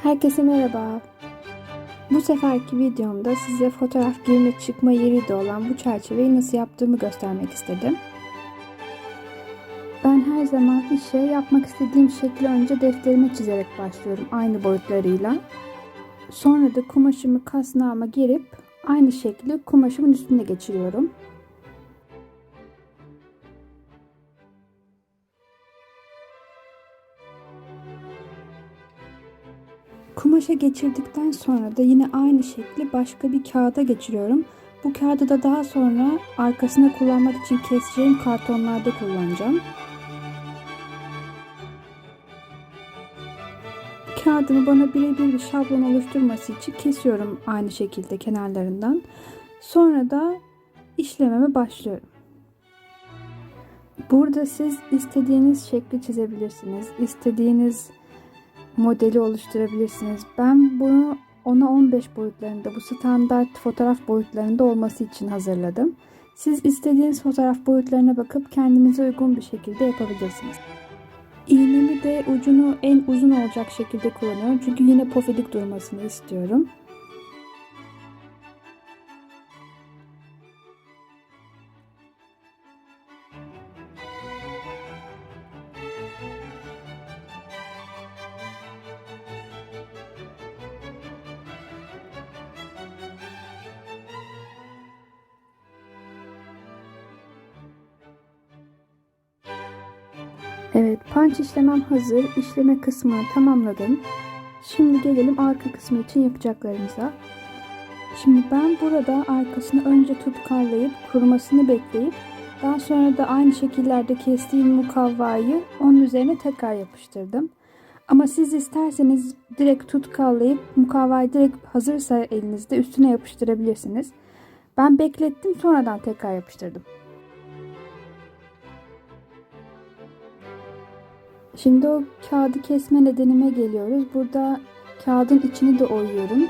Herkese merhaba. Bu seferki videomda size fotoğraf girme çıkma yeri de olan bu çerçeveyi nasıl yaptığımı göstermek istedim. Ben her zaman işe yapmak istediğim şekli önce defterime çizerek başlıyorum aynı boyutlarıyla. Sonra da kumaşımı kasnağıma gerip aynı şekli kumaşımın üstüne geçiriyorum. Kumaşa geçirdikten sonra da yine aynı şekli başka bir kağıda geçiriyorum. Bu kağıdı da daha sonra arkasına kullanmak için keseceğim kartonlarda kullanacağım. Kağıdımı bana birebir bir şablon oluşturması için kesiyorum aynı şekilde kenarlarından. Sonra da işlememe başlıyorum. Burada siz istediğiniz şekli çizebilirsiniz. İstediğiniz modeli oluşturabilirsiniz. Ben bunu 10'a 15 boyutlarında, bu standart fotoğraf boyutlarında olması için hazırladım. Siz istediğiniz fotoğraf boyutlarına bakıp kendinize uygun bir şekilde yapabilirsiniz. İğnemi de ucunu en uzun olacak şekilde kullanıyorum. Çünkü yine pofidik durmasını istiyorum. Evet, punch işlemem hazır. İşleme kısmını tamamladım. Şimdi gelelim arka kısmı için yapacaklarımıza. Şimdi ben burada arkasını önce tutkallayıp kurumasını bekleyip daha sonra da aynı şekillerde kestiğim mukavvayı onun üzerine tekrar yapıştırdım. Ama siz isterseniz direkt tutkallayıp mukavvayı direkt hazırsa elinizde üstüne yapıştırabilirsiniz. Ben beklettim, sonradan tekrar yapıştırdım. Şimdi o kağıdı kesme nedenime geliyoruz. Burada kağıdın içini de oyuyorum.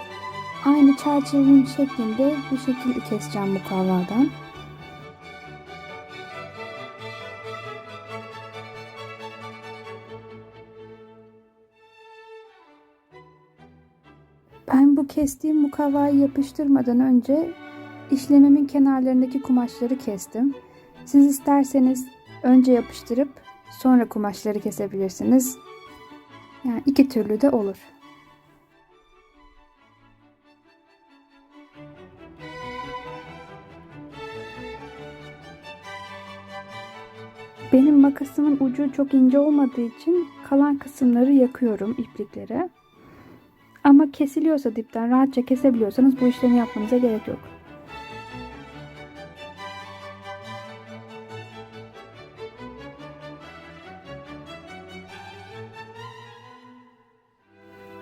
Aynı çerçevenin şeklinde bu şekilde keseceğim mukavvadan. Ben bu kestiğim mukavvayı yapıştırmadan önce işlememin kenarlarındaki kumaşları kestim. Siz isterseniz önce yapıştırıp sonra kumaşları kesebilirsiniz. Yani iki türlü de olur. Benim makasımın ucu çok ince olmadığı için kalan kısımları yakıyorum, iplikleri. Ama kesiliyorsa dipten rahatça kesebiliyorsanız bu işlemi yapmanıza gerek yok.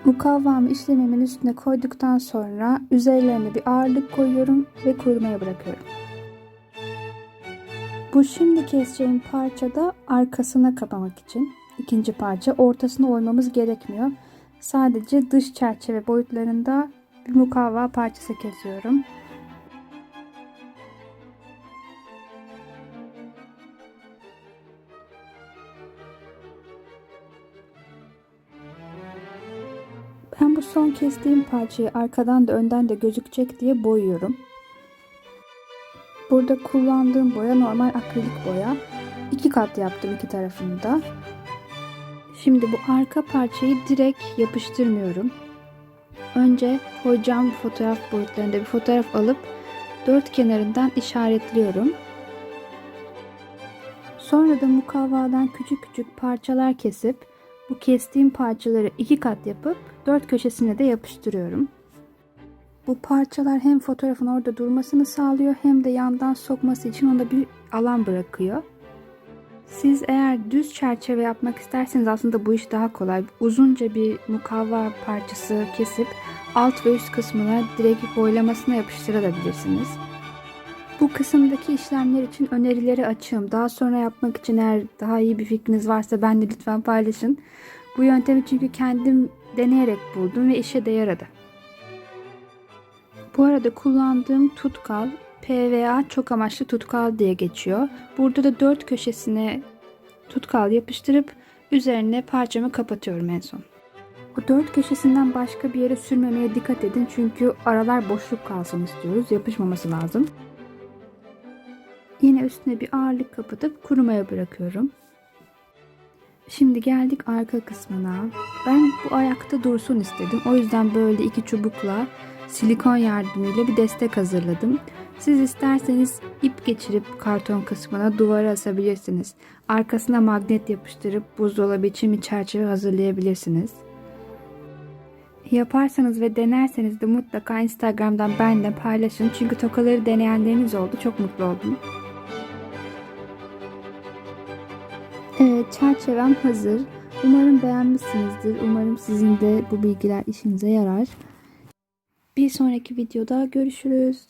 Mukavvamı işlemimin üstüne koyduktan sonra üzerlerine bir ağırlık koyuyorum ve kurumaya bırakıyorum. Bu şimdi keseceğim parça da arkasına kapamak için. İkinci parça, ortasına oymamız gerekmiyor. Sadece dış çerçeve boyutlarında bir mukavva parçası kesiyorum. Ben bu son kestiğim parçayı arkadan da önden de gözükecek diye boyuyorum. Burada kullandığım boya normal akrilik boya. 2 kat yaptım iki tarafını da. Şimdi bu arka parçayı direkt yapıştırmıyorum. Önce koyacağım fotoğraf boyutlarında bir fotoğraf alıp dört kenarından işaretliyorum. Sonra da mukavvadan küçük küçük parçalar kesip bu kestiğim parçaları 2 kat yapıp dört köşesine de yapıştırıyorum. Bu parçalar hem fotoğrafın orada durmasını sağlıyor hem de yandan sokması için onda bir alan bırakıyor. Siz eğer düz çerçeve yapmak isterseniz aslında bu iş daha kolay. Uzunca bir mukavva parçası kesip alt ve üst kısmına direkt boylamasına yapıştırabilirsiniz. Bu kısımdaki işlemler için önerileri açığım. Daha sonra yapmak için eğer daha iyi bir fikriniz varsa benimle lütfen paylaşın. Bu yöntemi çünkü kendim deneyerek buldum ve işe de yaradı. Bu arada kullandığım tutkal PVA çok amaçlı tutkal diye geçiyor. Burada da dört köşesine tutkal yapıştırıp üzerine parçamı kapatıyorum en son. Bu dört köşesinden başka bir yere sürmemeye dikkat edin. Çünkü aralar boşluk kalsın istiyoruz. Yapışmaması lazım. Yine üstüne bir ağırlık kapatıp kurumaya bırakıyorum. Şimdi geldik arka kısmına. Ben bu ayakta dursun istedim. O yüzden böyle iki çubukla silikon yardımıyla bir destek hazırladım. Siz isterseniz ip geçirip karton kısmına duvara asabilirsiniz. Arkasına magnet yapıştırıp buzdolabı için bir çerçeve hazırlayabilirsiniz. Yaparsanız ve denerseniz de mutlaka Instagram'dan benimle paylaşın. Çünkü tokaları deneyenleriniz oldu. Çok mutlu oldum. Evet, çerçevem hazır. Umarım beğenmişsinizdir. Umarım sizin de bu bilgiler işinize yarar. Bir sonraki videoda görüşürüz.